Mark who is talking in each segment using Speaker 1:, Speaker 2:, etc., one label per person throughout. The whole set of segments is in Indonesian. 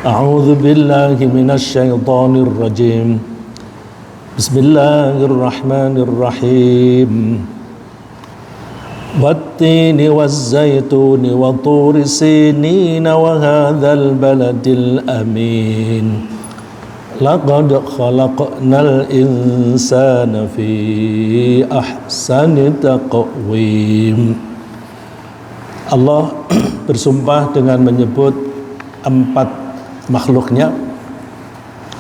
Speaker 1: أعوذ بالله من الشيطان الرجيم بسم الله الرحمن الرحيم والتين والزيتون وطور سينين وهذا البلد الأمين لقد خلقنا الإنسان في أحسن تقويم. Allah bersumpah dengan menyebut 4 makhluknya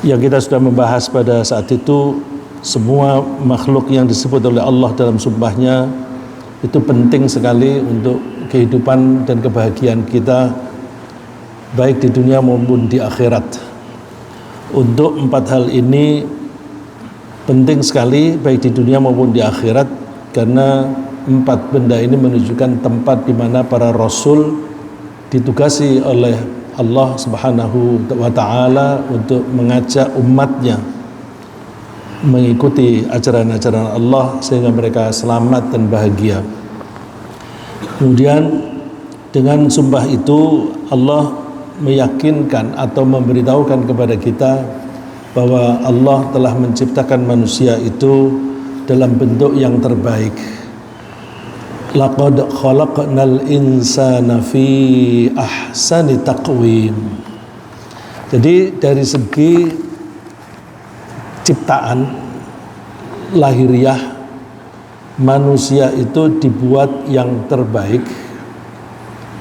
Speaker 1: yang kita sudah membahas pada saat itu. Semua makhluk yang disebut oleh Allah dalam sumpahnya itu penting sekali untuk kehidupan dan kebahagiaan kita baik di dunia maupun di akhirat. Untuk 4 hal ini penting sekali baik di dunia maupun di akhirat, karena 4 benda ini menunjukkan tempat di mana para rasul ditugasi oleh Allah Subhanahu wa Ta'ala untuk mengajak umatnya mengikuti ajaran-ajaran Allah sehingga mereka selamat dan bahagia. Kemudian dengan sumpah itu Allah meyakinkan atau memberitahukan kepada kita bahwa Allah telah menciptakan manusia itu dalam bentuk yang terbaik. Laqad khalaqnal insana fi ahsani taqwim. Jadi dari segi ciptaan lahiriah, manusia itu dibuat yang terbaik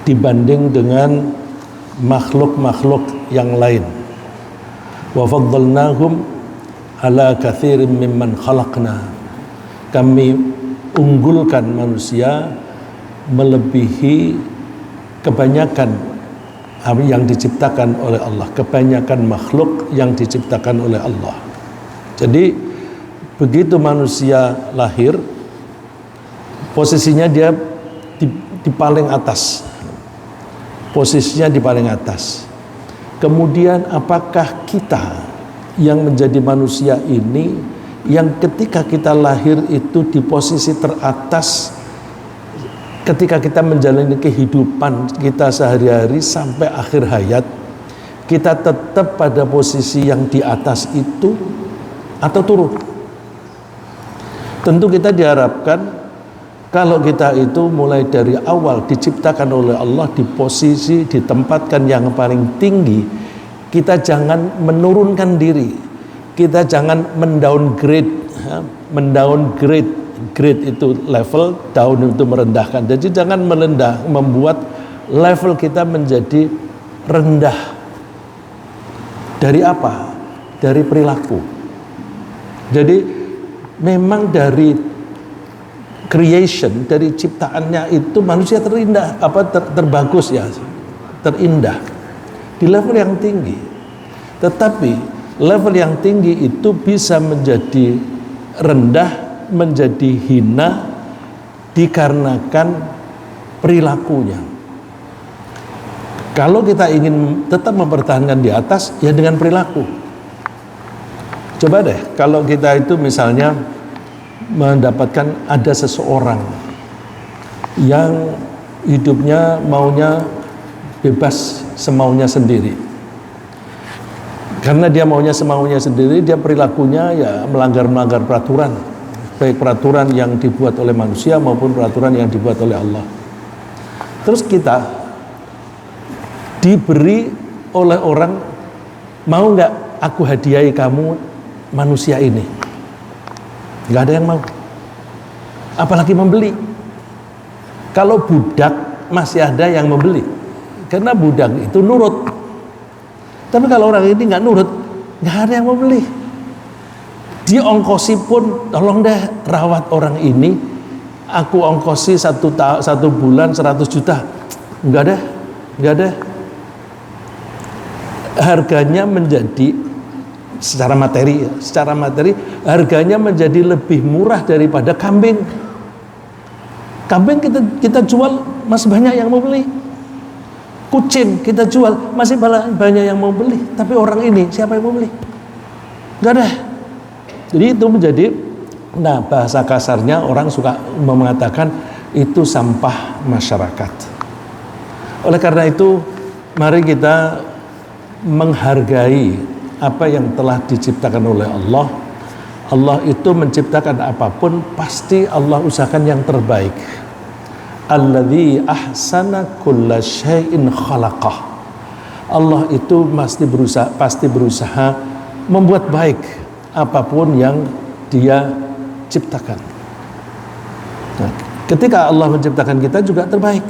Speaker 1: dibanding dengan makhluk-makhluk yang lain. Wa faddalnahum ala katsirin mimman khalaqna. Kami unggulkan manusia melebihi kebanyakan yang diciptakan oleh Allah, kebanyakan makhluk yang diciptakan oleh Allah. Jadi begitu manusia lahir, posisinya dia di paling atas. Posisinya di paling atas. Kemudian apakah kita yang menjadi manusia ini yang ketika kita lahir itu di posisi teratas, ketika kita menjalani kehidupan kita sehari-hari sampai akhir hayat, kita tetap pada posisi yang di atas itu atau turun? Tentu kita diharapkan kalau kita itu mulai dari awal diciptakan oleh Allah di posisi ditempatkan yang paling tinggi, kita jangan menurunkan diri. Kita jangan mendowngrade, grade itu level, down itu merendahkan. Jadi jangan membuat level kita menjadi rendah. Dari apa? Dari perilaku. Jadi memang dari creation, dari ciptaannya itu manusia terindah, terbagus ya, terindah di level yang tinggi. Tetapi level yang tinggi itu bisa menjadi rendah, menjadi hina dikarenakan perilakunya. Kalau kita ingin tetap mempertahankan di atas, ya dengan perilaku. Coba deh, kalau kita itu misalnya mendapatkan ada seseorang yang hidupnya maunya bebas semaunya sendiri. Karena dia maunya semaunya sendiri, dia perilakunya ya melanggar peraturan, baik peraturan yang dibuat oleh manusia maupun peraturan yang dibuat oleh Allah. Terus kita diberi oleh orang, mau nggak aku hadiahi kamu manusia ini? Nggak ada yang mau, apalagi membeli. Kalau budak masih ada yang membeli, karena budak itu nurut. Tapi kalau orang ini nggak nurut, nggak ada yang mau beli. Diongkosi pun, tolong deh rawat orang ini, aku ongkosi satu bulan 100 juta. Nggak ada. Harganya menjadi secara materi harganya menjadi lebih murah daripada kambing. Kambing kita jual masih banyak yang mau beli. Kucing kita jual masih banyak yang mau beli, tapi orang ini siapa yang mau beli? Nggak ada. Jadi itu menjadi, bahasa kasarnya orang suka mengatakan itu sampah masyarakat. Oleh karena itu, mari kita menghargai apa yang telah diciptakan oleh Allah. Allah itu menciptakan apapun pasti Allah usahakan yang terbaik. Alladzi ahsana kulla syai'in khalaqah. Allah itu pasti berusaha membuat baik apapun yang Dia ciptakan. Nah, ketika Allah menciptakan kita juga terbaik.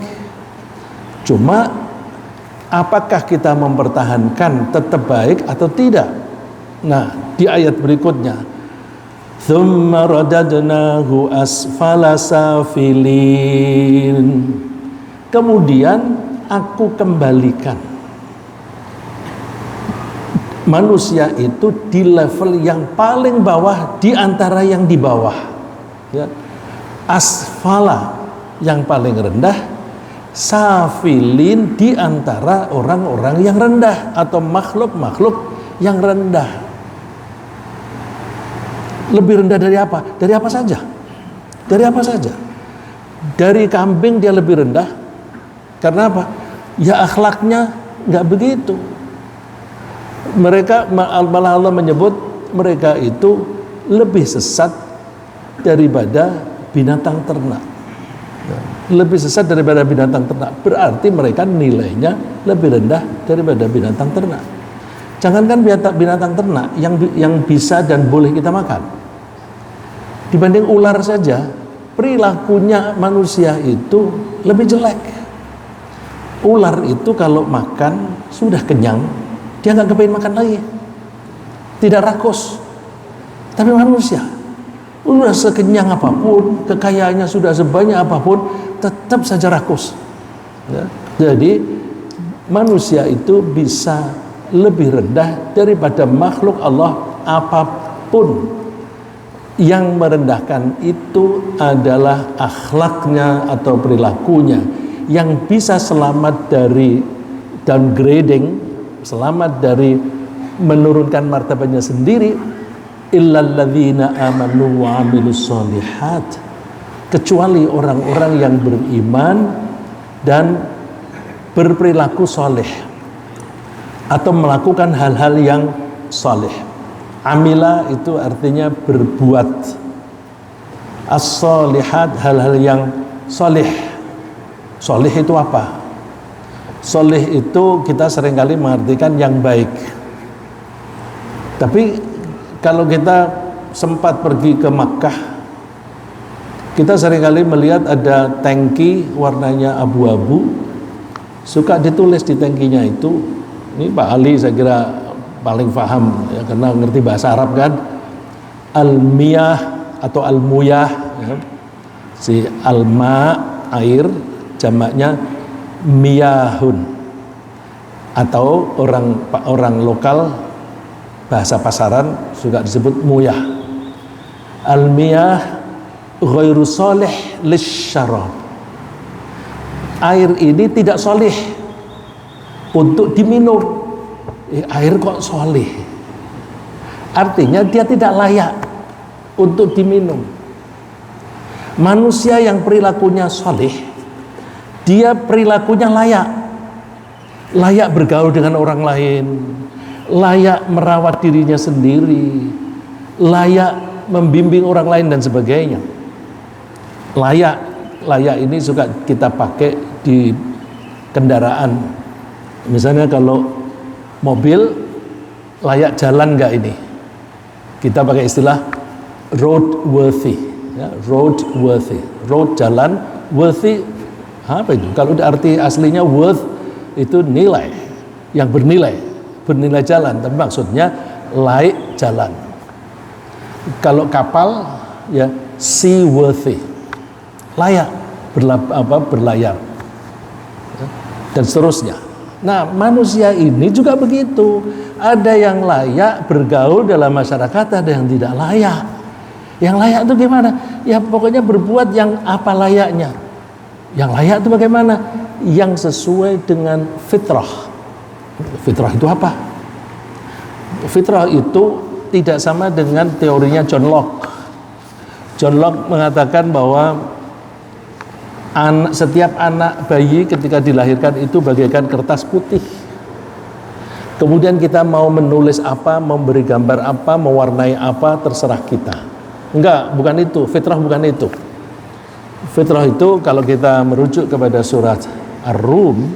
Speaker 1: Cuma apakah kita mempertahankan tetap baik atau tidak? Nah, di ayat berikutnya, "Tsumma radadnahu asfala safilin." Kemudian aku kembalikan manusia itu di level yang paling bawah di antara yang di bawah. Ya. Asfala yang paling rendah, safilin di antara orang-orang yang rendah atau makhluk-makhluk yang rendah. Lebih rendah dari apa? Dari apa saja? Dari apa saja? Dari kambing dia lebih rendah. Karena apa? Ya akhlaknya nggak begitu. Mereka malah Allah menyebut mereka itu lebih sesat daripada binatang ternak. Lebih sesat daripada binatang ternak, berarti mereka nilainya lebih rendah daripada binatang ternak. Jangankan binatang ternak yang bisa dan boleh kita makan, dibanding ular saja perilakunya manusia itu lebih jelek. Ular itu kalau makan sudah kenyang, dia nggak kepengin makan lagi, tidak rakus. Tapi manusia udah sekenyang apapun, kekayaannya sudah sebanyak apapun, tetap saja rakus. Ya. Jadi manusia itu bisa lebih rendah daripada makhluk Allah apapun. Yang merendahkan itu adalah akhlaknya atau perilakunya. Yang bisa selamat dari downgrading, selamat dari menurunkan martabatnya sendiri, illalladzina amanu wa amilus solihat, kecuali orang-orang yang beriman dan berperilaku soleh atau melakukan hal-hal yang soleh. Amila itu artinya berbuat, as-solihat hal-hal yang soleh. Soleh itu apa? Soleh itu kita seringkali mengartikan yang baik. Tapi kalau kita sempat pergi ke Makkah, kita seringkali melihat ada tangki warnanya abu-abu, suka ditulis di tangkinya itu, ini Pak Ali saya kira paling paham ya, karena ngerti bahasa Arab kan, al-miyah atau al-muyah ya. Si alma air, jamaknya miyahun, atau orang lokal bahasa pasaran juga disebut muyah. Al-miyah ghairu soleh lisyarab. Air ini tidak soleh untuk diminum. Air kok soleh? Artinya dia tidak layak untuk diminum. Manusia yang perilakunya soleh, dia perilakunya layak. Layak bergaul dengan orang lain, layak merawat dirinya sendiri, layak membimbing orang lain dan sebagainya. Layak ini juga kita pakai di kendaraan. Misalnya kalau mobil layak jalan nggak ini? Kita pakai istilah roadworthy, ya, roadworthy, road jalan, worthy apa itu? Kalau arti aslinya worth itu nilai, yang bernilai jalan, tapi maksudnya layak jalan. Kalau kapal ya seaworthy, layak berlayar dan seterusnya. Nah, manusia ini juga begitu. Ada yang layak bergaul dalam masyarakat, ada yang tidak layak. Yang layak itu gimana? Ya pokoknya berbuat yang apa layaknya. Yang layak itu bagaimana? Yang sesuai dengan fitrah. Fitrah itu apa? Fitrah itu tidak sama dengan teorinya John Locke. John Locke mengatakan bahwa setiap anak bayi ketika dilahirkan itu bagaikan kertas putih. Kemudian kita mau menulis apa, memberi gambar apa, mewarnai apa, terserah kita. Enggak, bukan itu. Fitrah bukan itu. Fitrah itu kalau kita merujuk kepada surat Ar-Rum,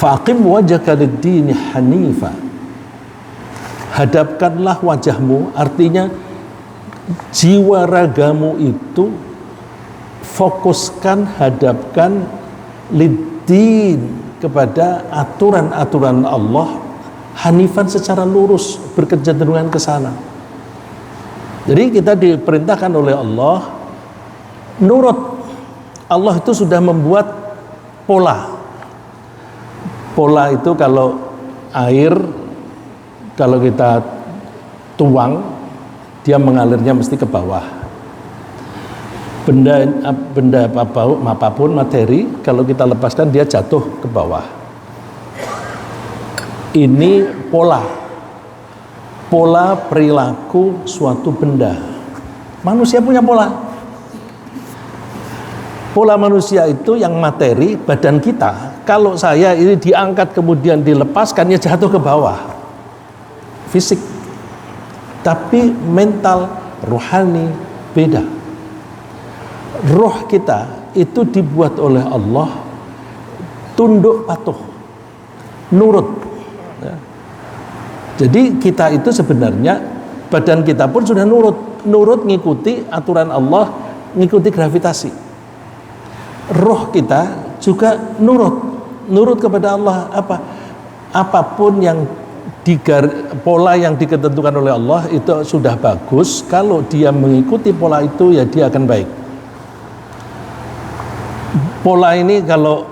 Speaker 1: faqim wajhaka lid-dini hanifa. Hadapkanlah wajahmu, artinya jiwa ragamu itu fokuskan, hadapkan lid-din, kepada aturan-aturan Allah, hanifan secara lurus, berkecenderungan ke sana. Jadi kita diperintahkan oleh Allah nurut. Allah itu sudah membuat pola. Pola itu kalau air, kalau kita tuang, dia mengalirnya mesti ke bawah. Benda apapun materi, kalau kita lepaskan dia jatuh ke bawah. Ini pola perilaku suatu benda. Manusia punya pola. Pola manusia itu yang materi, badan kita. Kalau saya ini diangkat kemudian dilepaskan, ya jatuh ke bawah. Fisik. Tapi mental, rohani beda. Roh kita itu dibuat oleh Allah tunduk patuh, nurut. Ya. Jadi kita itu sebenarnya badan kita pun sudah nurut ngikuti aturan Allah, ngikuti gravitasi. Roh kita juga nurut kepada Allah. Apapun yang pola yang diketentukan oleh Allah itu sudah bagus. Kalau dia mengikuti pola itu, ya dia akan baik. Pola ini kalau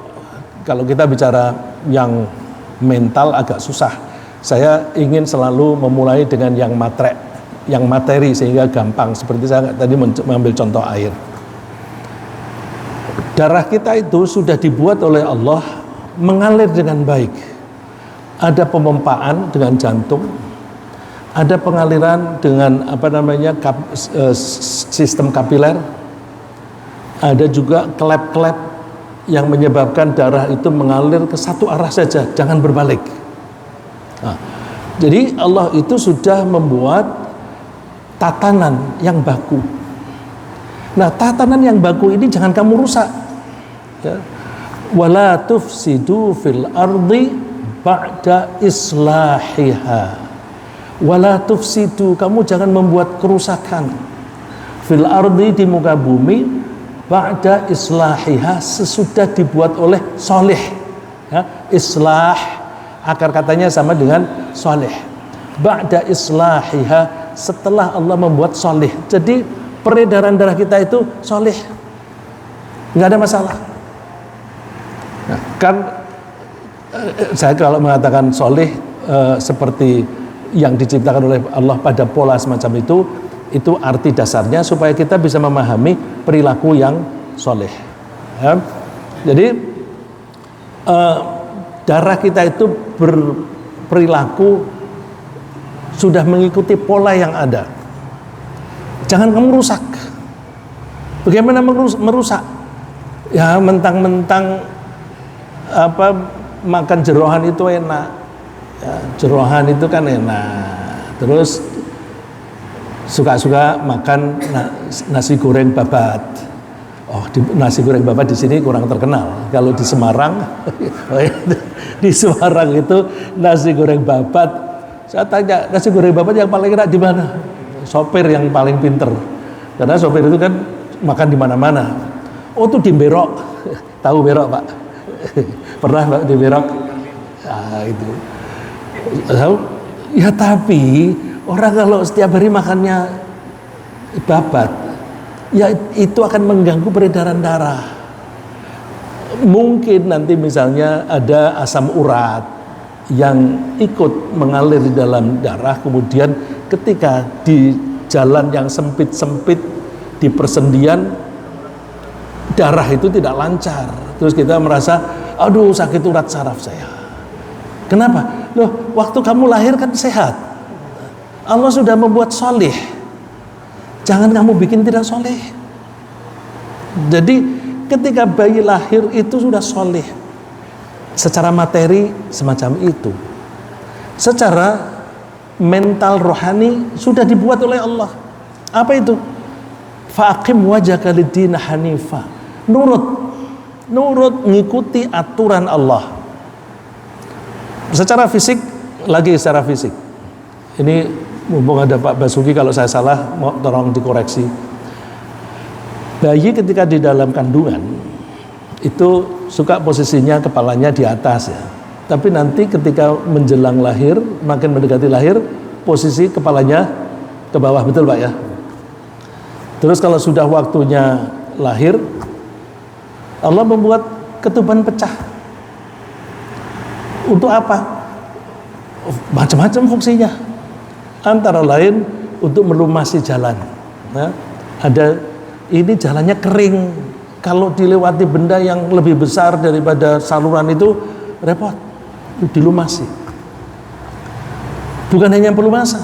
Speaker 1: kita bicara yang mental agak susah. Saya ingin selalu memulai dengan yang materi sehingga gampang. Seperti saya tadi mengambil contoh air. Darah kita itu sudah dibuat oleh Allah mengalir dengan baik. Ada pemompaan dengan jantung, ada pengaliran dengan sistem kapiler, ada juga klep-klep yang menyebabkan darah itu mengalir ke satu arah saja, jangan berbalik. Nah, jadi Allah itu sudah membuat tatanan yang baku. Nah, tatanan yang baku ini jangan kamu rusak. Ya. Wala tufsidu fil ardi ba'da islahiha. Wala tufsidu, kamu jangan membuat kerusakan. Fil ardi, di muka bumi, ba'da islahiha, sesudah dibuat oleh soleh. Ya, islah akar katanya sama dengan soleh. Ba'da islahiha, setelah Allah membuat soleh. Jadi peredaran darah kita itu soleh, nggak ada masalah. Nah, kan saya kalau mengatakan soleh seperti yang diciptakan oleh Allah pada pola semacam itu arti dasarnya supaya kita bisa memahami perilaku yang soleh. Ya. Jadi darah kita itu berperilaku sudah mengikuti pola yang ada. Jangan kamu rusak. Bagaimana merusak? Ya mentang-mentang makan jeroan itu enak. Ya, jeroan itu kan enak. Terus suka-suka makan nasi goreng babat. Oh, nasi goreng babat di sini kurang terkenal. Kalau di Semarang, di Semarang itu nasi goreng babat. Saya tanya, nasi goreng babat yang paling enak di mana? Sopir yang paling pinter. Karena sopir itu kan makan di mana-mana. Oh, itu di Berok. Tahu Berok, Pak? Pernah Pak di Berok? Ah, itu. Ya tapi orang kalau setiap hari makannya babat, ya itu akan mengganggu peredaran darah. Mungkin nanti misalnya ada asam urat yang ikut mengalir di dalam darah, kemudian ketika di jalan yang sempit-sempit di persendian, darah itu tidak lancar. Terus kita merasa, aduh sakit urat saraf saya. Kenapa? Loh, waktu kamu lahir kan sehat. Allah sudah membuat soleh. Jangan kamu bikin tidak soleh. Jadi ketika bayi lahir itu sudah soleh. Secara materi semacam itu. secara mental rohani sudah dibuat oleh Allah. Apa itu? Fa'aqim wajhaka lid-din hanifa. Nurut ngikuti aturan Allah. Secara fisik, secara fisik. Ini mumpung ada Pak Basuki, kalau saya salah mau tolong dikoreksi. Bayi ketika di dalam kandungan itu suka posisinya kepalanya di atas ya. Tapi nanti ketika menjelang lahir, makin mendekati lahir, posisi kepalanya ke bawah, betul Pak ya? Terus kalau sudah waktunya lahir, Allah membuat ketuban pecah. Untuk apa? Macam-macam fungsinya. Antara lain untuk melumasi jalan. Nah, ini jalannya kering. Kalau dilewati benda yang lebih besar daripada saluran itu repot. Dilumasi. Bukan hanya pelumasan,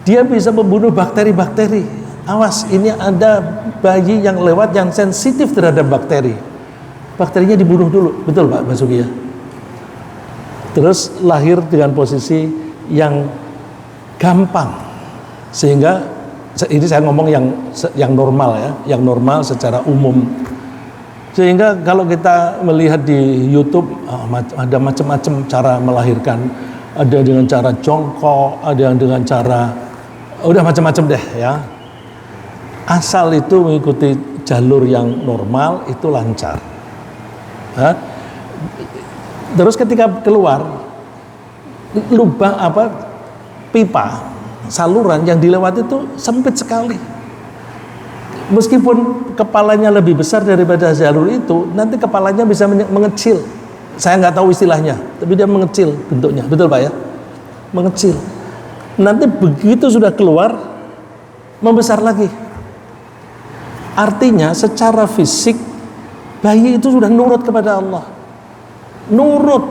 Speaker 1: dia bisa membunuh bakteri-bakteri. Awas, ini ada bayi yang lewat yang sensitif terhadap bakteri. Bakterinya dibunuh dulu, betul Pak Basuki ya? Terus lahir dengan posisi yang gampang, sehingga ini saya ngomong yang normal ya, yang normal secara umum. Sehingga kalau kita melihat di YouTube, ada macam-macam cara melahirkan. Ada dengan cara jongkok, ada yang dengan cara, udah macam-macam deh ya. Asal itu mengikuti jalur yang normal, itu lancar. Terus ketika keluar, lubang pipa, saluran yang dilewati itu sempit sekali. Meskipun kepalanya lebih besar daripada jalur itu, nanti kepalanya bisa mengecil. Saya nggak tahu istilahnya, tapi dia mengecil bentuknya, betul Pak ya? Mengecil. Nanti begitu sudah keluar, membesar lagi. Artinya secara fisik bayi itu sudah nurut kepada Allah. Nurut.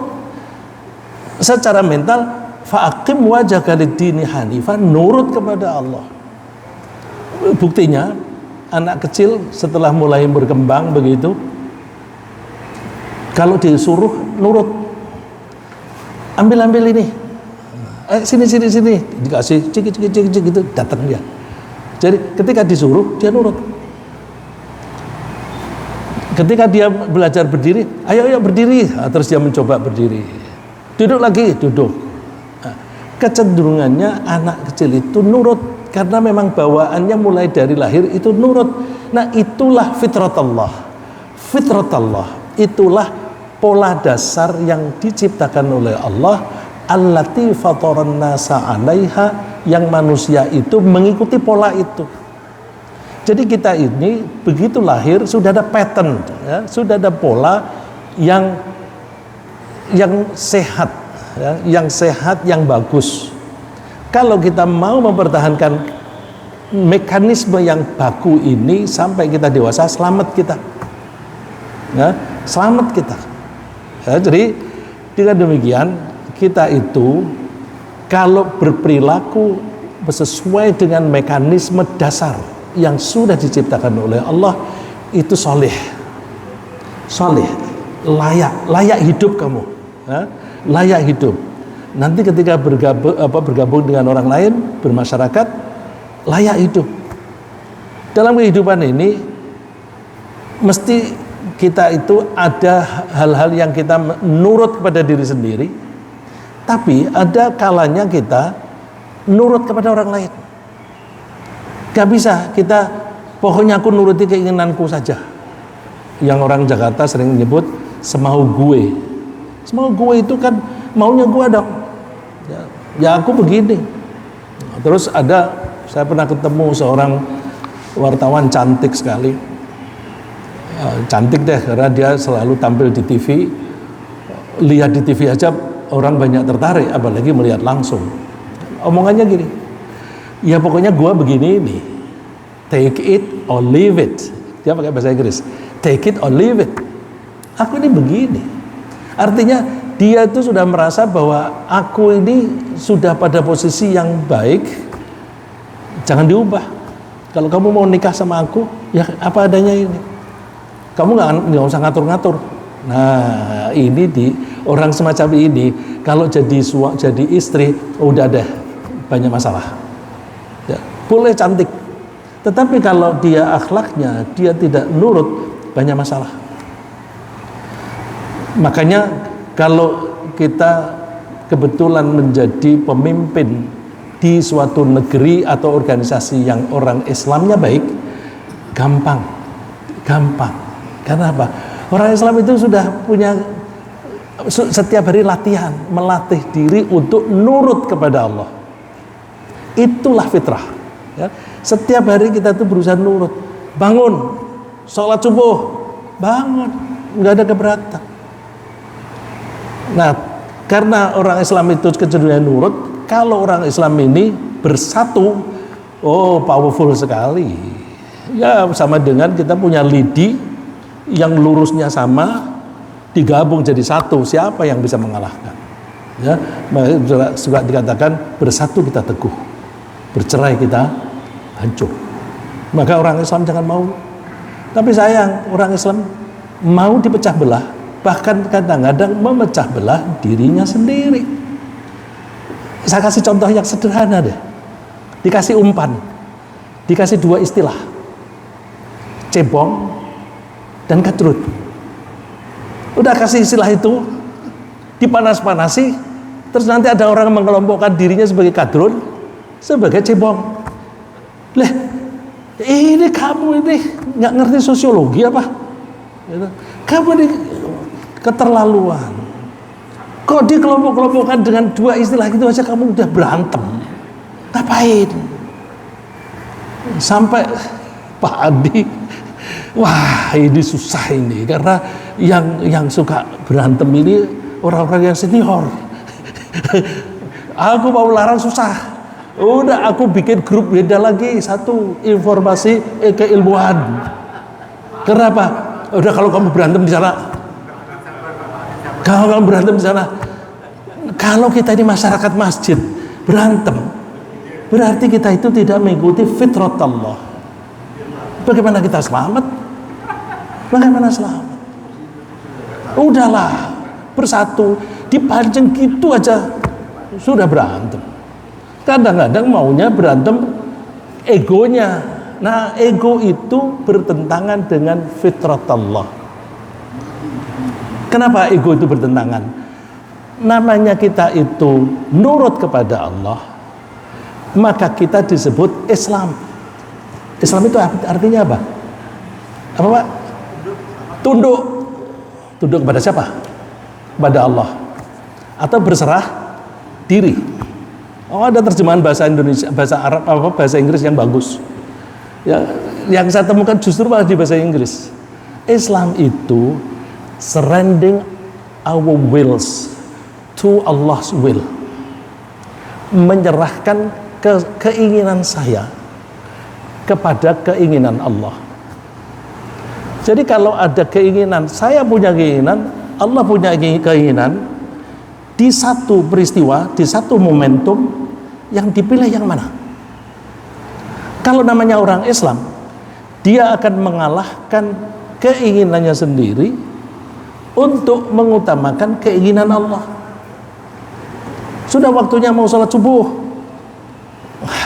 Speaker 1: Secara mental, fa'aqim wajhaka lid-dini hanifan, nurut kepada Allah. Buktinya anak kecil setelah mulai berkembang begitu, kalau disuruh nurut, ambil ini, sini, dikasih cik gitu, datang dia. Jadi ketika disuruh dia nurut. Ketika dia belajar berdiri, ayo berdiri, terus dia mencoba berdiri. Duduk lagi, duduk. Kecenderungannya anak kecil itu nurut karena memang bawaannya mulai dari lahir itu nurut. Nah, itulah fitrat Allah. Fitrat Allah itulah pola dasar yang diciptakan oleh Allah, allati fataran nasa 'alaiha, yang manusia itu mengikuti pola itu. Jadi kita ini begitu lahir sudah ada pattern ya, sudah ada pola yang sehat ya, yang bagus. Kalau kita mau mempertahankan mekanisme yang baku ini sampai kita dewasa, selamat kita. Ya, selamat kita. Ya, jadi dengan demikian kita itu kalau berperilaku sesuai dengan mekanisme dasar yang sudah diciptakan oleh Allah, itu soleh, layak hidup kamu, ya, layak hidup. Nanti ketika bergabung dengan orang lain, bermasyarakat, layak hidup. Dalam kehidupan ini mesti kita itu ada hal-hal yang kita nurut kepada diri sendiri, tapi ada kalanya kita nurut kepada orang lain. Gak bisa kita pokoknya aku nuruti keinginanku saja. Yang orang Jakarta sering menyebut semau gue. Semau gue itu kan maunya gue dong. Ya aku begini. Terus saya pernah ketemu seorang wartawan cantik sekali. Cantik deh karena dia selalu tampil di TV. Lihat di TV aja orang banyak tertarik, apalagi melihat langsung. Omongannya gini, ya pokoknya gua begini nih, take it or leave it. Dia pakai bahasa Inggris, take it or leave it. Aku ini begini. Artinya dia itu sudah merasa bahwa aku ini sudah pada posisi yang baik, jangan diubah. Kalau kamu mau nikah sama aku, ya apa adanya ini. Kamu nggak usah ngatur-ngatur. Nah, ini orang semacam ini kalau jadi istri udah deh banyak masalah. Ya, boleh cantik, tetapi kalau dia akhlaknya dia tidak nurut, banyak masalah. Makanya kalau kita kebetulan menjadi pemimpin di suatu negeri atau organisasi yang orang Islamnya baik, gampang. Karena apa? Orang Islam itu sudah punya setiap hari latihan, melatih diri untuk nurut kepada Allah. Itulah fitrah. Ya. Setiap hari kita tuh berusaha nurut. Bangun, sholat subuh, bangun, nggak ada keberatan. Nah, karena orang Islam itu kecenderungan nurut, kalau orang Islam ini bersatu, oh powerful sekali. Ya sama dengan kita punya lidi yang lurusnya sama, digabung jadi satu, siapa yang bisa mengalahkan? Ya, juga dikatakan bersatu kita teguh, bercerai kita hancur. Maka orang Islam jangan mau. Tapi sayang, orang Islam mau dipecah belah, bahkan kadang-kadang memecah belah dirinya sendiri. Saya kasih contoh yang sederhana deh. Dikasih umpan, dikasih dua istilah, cebong dan kadrut. Udah kasih istilah itu, dipanas-panasi, terus nanti ada orang mengelompokkan dirinya sebagai kadrun, sebagai cebong. Leh, ini kamu ini nggak ngerti sosiologi apa? Kamu ini keterlaluan. Kok dikelompok-kelompokkan dengan dua istilah itu aja kamu udah berantem? Ngapain? Sampai Pak Adi, wah ini susah ini, karena yang suka berantem ini orang-orang yang senior. Aku mau larang susah. Udah aku bikin grup beda lagi, satu informasi keilmuan. Kenapa? Udah kalau kamu berantem di sana, kalau kita ini masyarakat masjid berantem, berarti kita itu tidak mengikuti fitrat Allah. Bagaimana kita selamat? Bagaimana selamat? Udahlah, bersatu, dipancing gitu aja sudah berantem. Kadang-kadang maunya berantem egonya. Nah, ego itu bertentangan dengan fitrat Allah. Kenapa ego itu bertentangan? Namanya kita itu nurut kepada Allah, maka kita disebut Islam. Islam itu artinya apa? Apa Pak? Tunduk. Tunduk kepada siapa? Kepada Allah. Atau berserah diri. Oh, ada terjemahan bahasa Indonesia, bahasa Arab, bahasa Inggris yang bagus. Ya, yang saya temukan justru malah di bahasa Inggris. Islam itu surrendering our wills to Allah's will. Menyerahkan keinginan saya kepada keinginan Allah. Jadi kalau ada keinginan, saya punya keinginan, Allah punya keinginan, di satu peristiwa, di satu momentum, yang dipilih yang mana? Kalau namanya orang Islam, dia akan mengalahkan keinginannya sendiri untuk mengutamakan keinginan Allah. Sudah waktunya mau sholat subuh,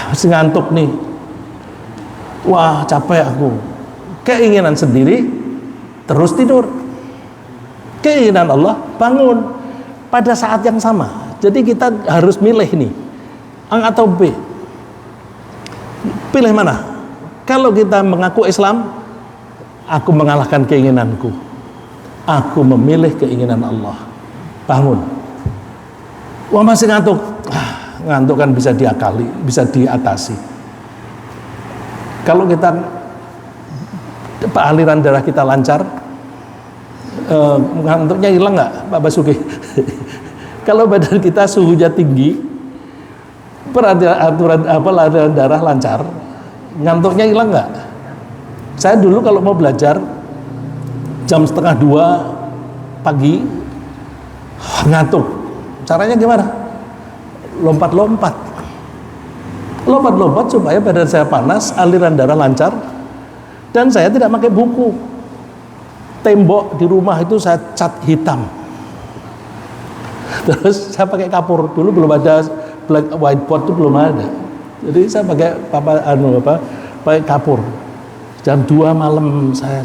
Speaker 1: masih ngantuk nih, wah capek aku, keinginan sendiri terus tidur. Keinginan Allah bangun pada saat yang sama. Jadi kita harus milih nih, A atau B. Pilih mana? Kalau kita mengaku Islam, aku mengalahkan keinginanku, aku memilih keinginan Allah. Bangun. Wah masih ngantuk. Ngantuk kan bisa diakali, bisa diatasi. Kalau kita aliran darah kita lancar, ngantuknya hilang nggak, Pak Basuki? Kalau badan kita suhunya tinggi, aturan aliran darah lancar, ngantuknya hilang nggak? Saya dulu kalau mau belajar jam 1:30 pagi, ngantuk. Caranya gimana? Lompat-lompat supaya badan saya panas, aliran darah lancar, dan saya tidak pakai buku. Tembok di rumah itu saya cat hitam. Terus saya pakai kapur, dulu belum ada whiteboard, itu belum ada. Jadi saya pakai pakai kapur. Jam 2 malam saya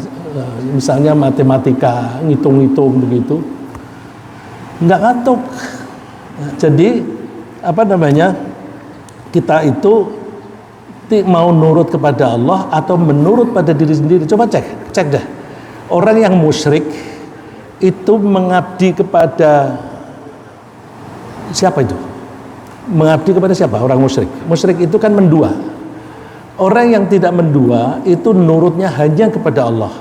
Speaker 1: misalnya matematika, ngitung-ngitung begitu, nggak ngantuk. Jadi kita itu mau nurut kepada Allah atau menurut pada diri sendiri. Coba cek deh. Orang yang musyrik itu mengabdi kepada siapa itu? Mengabdi kepada siapa? Orang musyrik. Musyrik itu kan mendua. Orang yang tidak mendua itu nurutnya hanya kepada Allah.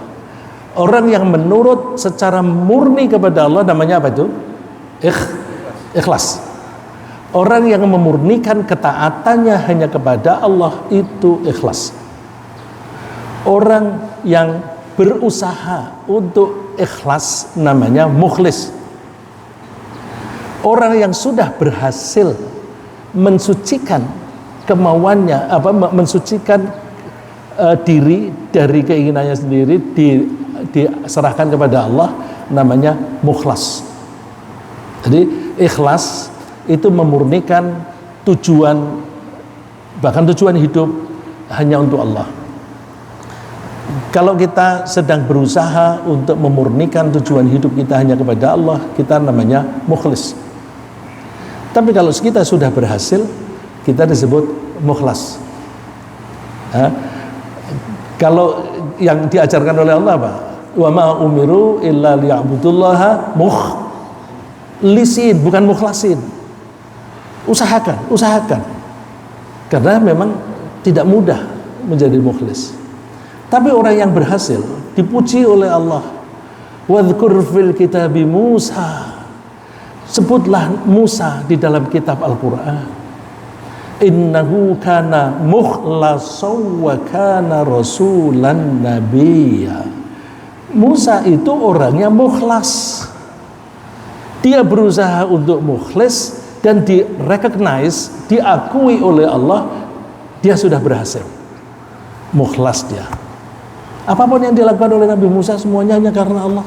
Speaker 1: Orang yang menurut secara murni kepada Allah namanya apa itu? Ikhlas. Orang yang memurnikan ketaatannya hanya kepada Allah itu ikhlas. Orang yang berusaha untuk ikhlas namanya mukhlis. Orang yang sudah berhasil mensucikan kemauannya, mensucikan diri dari keinginannya sendiri, diserahkan kepada Allah, namanya mukhlas. Jadi ikhlas itu memurnikan tujuan, bahkan tujuan hidup hanya untuk Allah. Kalau kita sedang berusaha untuk memurnikan tujuan hidup kita hanya kepada Allah, kita namanya mukhlis. Tapi kalau kita sudah berhasil, kita disebut mukhlas. Kalau yang diajarkan oleh Allah apa? Wa ma umiru illa liya'budullaha mukhlisin, bukan mukhlasin. Usahakan. Karena memang tidak mudah menjadi mukhlis. Tapi orang yang berhasil dipuji oleh Allah. Wadhkur fil kitabi Musa. Sebutlah Musa di dalam kitab Al-Quran. Innahu kana mukhlasaw wa kana rasulan nabiyya. Musa itu orangnya mukhlas. Dia berusaha untuk mukhlis dan di-recognize, diakui oleh Allah, dia sudah berhasil. Mukhlas dia. Apapun yang dilakukan oleh Nabi Musa semuanya hanya karena Allah.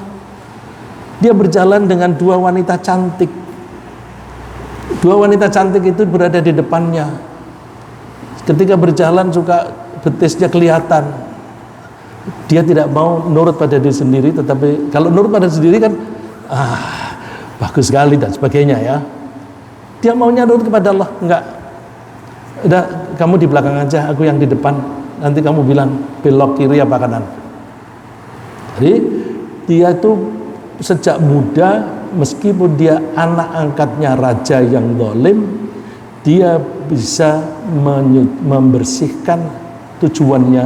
Speaker 1: Dia berjalan dengan 2 wanita cantik. 2 wanita cantik itu berada di depannya. Ketika berjalan suka betisnya kelihatan. Dia tidak mau nurut pada diri sendiri, tetapi kalau nurut pada diri sendiri kan bagus sekali dan sebagainya ya. Dia maunya nurut kepada Allah. Enggak. Udah, kamu di belakang aja, aku yang di depan. Nanti kamu bilang belok kiri apa kanan. Jadi dia itu sejak muda, meskipun dia anak angkatnya raja yang zalim, dia bisa membersihkan tujuannya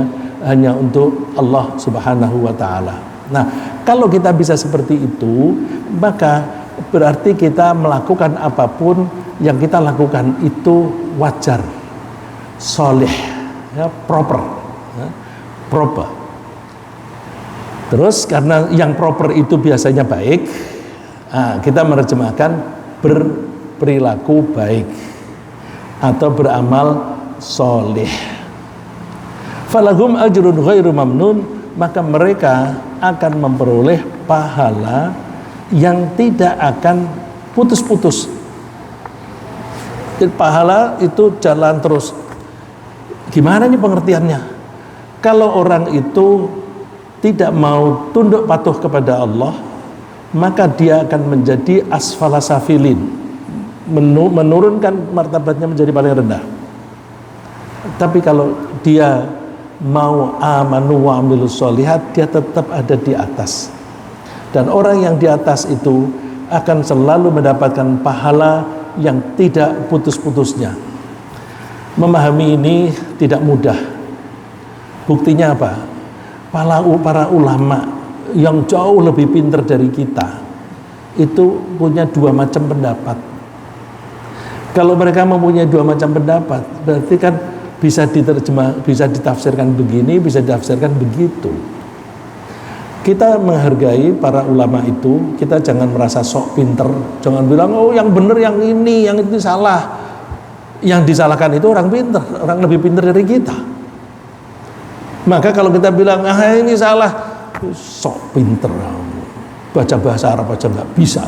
Speaker 1: hanya untuk Allah Subhanahu wa taala. Nah, kalau kita bisa seperti itu, maka berarti kita melakukan apapun yang kita lakukan itu wajar, soleh, ya, proper. Terus karena yang proper itu biasanya baik, kita menerjemahkan berperilaku baik atau beramal soleh. Falahum ajrun ghairu mamnun, maka mereka akan memperoleh pahala yang tidak akan putus-putus. Jadi pahala itu jalan terus. Gimana ini pengertiannya? Kalau orang itu tidak mau tunduk patuh kepada Allah, maka dia akan menjadi asfala safilin, menurunkan martabatnya menjadi paling rendah. Tapi kalau dia mau amanu wa amilus sholihat, dia tetap ada di atas. Dan orang yang di atas itu akan selalu mendapatkan pahala yang tidak putus-putusnya. Memahami ini tidak mudah. Buktinya apa? Para ulama yang jauh lebih pintar dari kita itu punya 2 macam pendapat. Kalau mereka mempunyai 2 macam pendapat, berarti kan bisa diterjemah, bisa ditafsirkan begini, bisa ditafsirkan begitu. Kita menghargai para ulama itu, kita jangan merasa sok pinter, jangan bilang oh yang benar yang ini, yang itu salah. Yang disalahkan itu orang pinter, orang lebih pinter dari kita. Maka kalau kita bilang ini salah, sok pinter, baca bahasa Arab aja nggak bisa.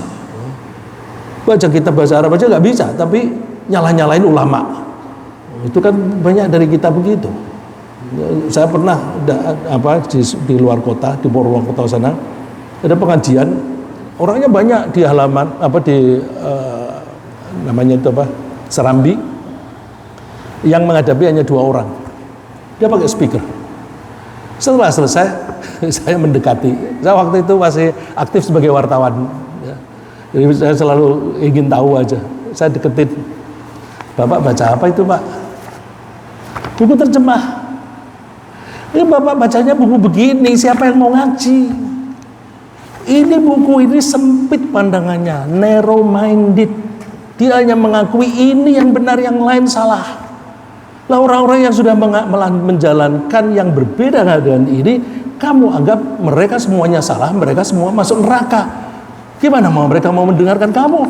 Speaker 1: baca kitab bahasa Arab aja nggak bisa, tapi nyalain ulama. Itu kan banyak dari kita begitu. Saya pernah di luar kota, di Purwokerto sana, ada pengajian, orangnya banyak di halaman namanya itu Serambi, yang menghadapi hanya 2 orang. Dia pakai speaker. Setelah selesai, saya mendekati. Saya waktu itu masih aktif sebagai wartawan. Ya. Jadi saya selalu ingin tahu aja. Saya deketin. Bapak baca apa itu, Pak? Buku terjemah. Ini Bapak bacanya buku begini, siapa yang mau ngaji? Ini buku ini sempit pandangannya, narrow minded. Dia hanya mengakui ini yang benar, yang lain salah. Lah orang-orang yang sudah menjalankan yang berbeda dengan ini, kamu anggap mereka semuanya salah, mereka semua masuk neraka. Gimana mereka mau mendengarkan kamu?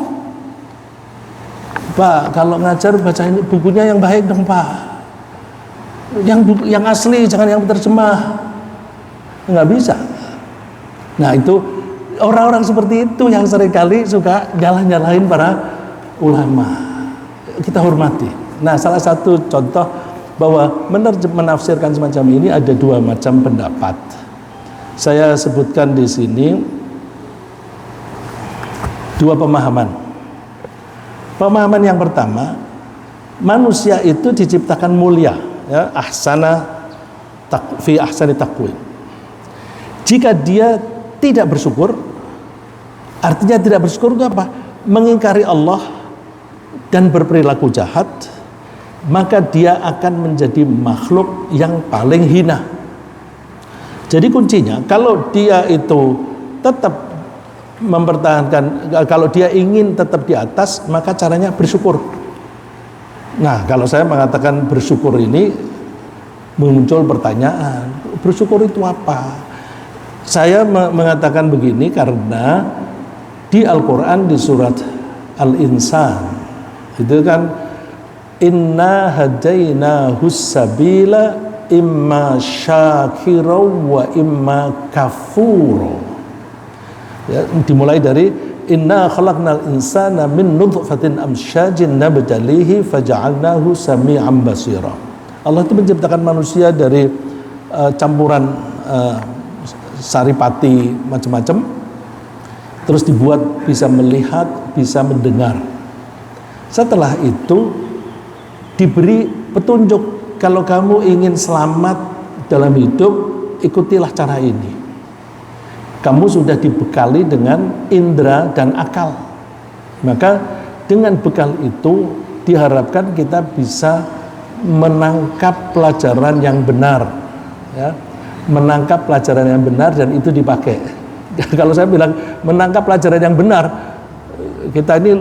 Speaker 1: Pak, kalau ngajar baca ini bukunya yang baik dong, Pak. Yang asli, jangan yang terjemah. Nggak bisa. Nah, itu orang-orang seperti itu yang seringkali suka nyalahin para ulama. Kita hormati. Nah, salah satu contoh bahwa menafsirkan semacam ini ada 2 macam pendapat. Saya sebutkan di sini 2 pemahaman. Pemahaman yang pertama, manusia itu diciptakan mulia, ya, fi ahsani taqwim. Jika dia tidak bersyukur, artinya tidak bersyukur itu apa? Mengingkari Allah dan berperilaku jahat, maka dia akan menjadi makhluk yang paling hina. Jadi kuncinya, kalau dia itu tetap mempertahankan, kalau dia ingin tetap di atas, maka caranya bersyukur. Nah, kalau saya mengatakan bersyukur ini, muncul pertanyaan, bersyukur itu apa? Saya mengatakan begini karena di Al-Quran di surat Al-Insan itu kan, inna hadainahus sabila imma syakiraw wa imma kafuro. Ya, dimulai dari inna khalaqnal insana min nutfatin amsyajin nabtalihi faja'alnahu sami'an basira. Allah itu menciptakan manusia dari campuran saripati macam-macam, terus dibuat bisa melihat, bisa mendengar. Setelah itu diberi petunjuk, kalau kamu ingin selamat dalam hidup, ikutilah cara ini. Kamu sudah dibekali dengan indera dan akal, maka dengan bekal itu diharapkan kita bisa menangkap pelajaran yang benar, ya, menangkap pelajaran yang benar dan itu dipakai. Kalau saya bilang menangkap pelajaran yang benar, kita ini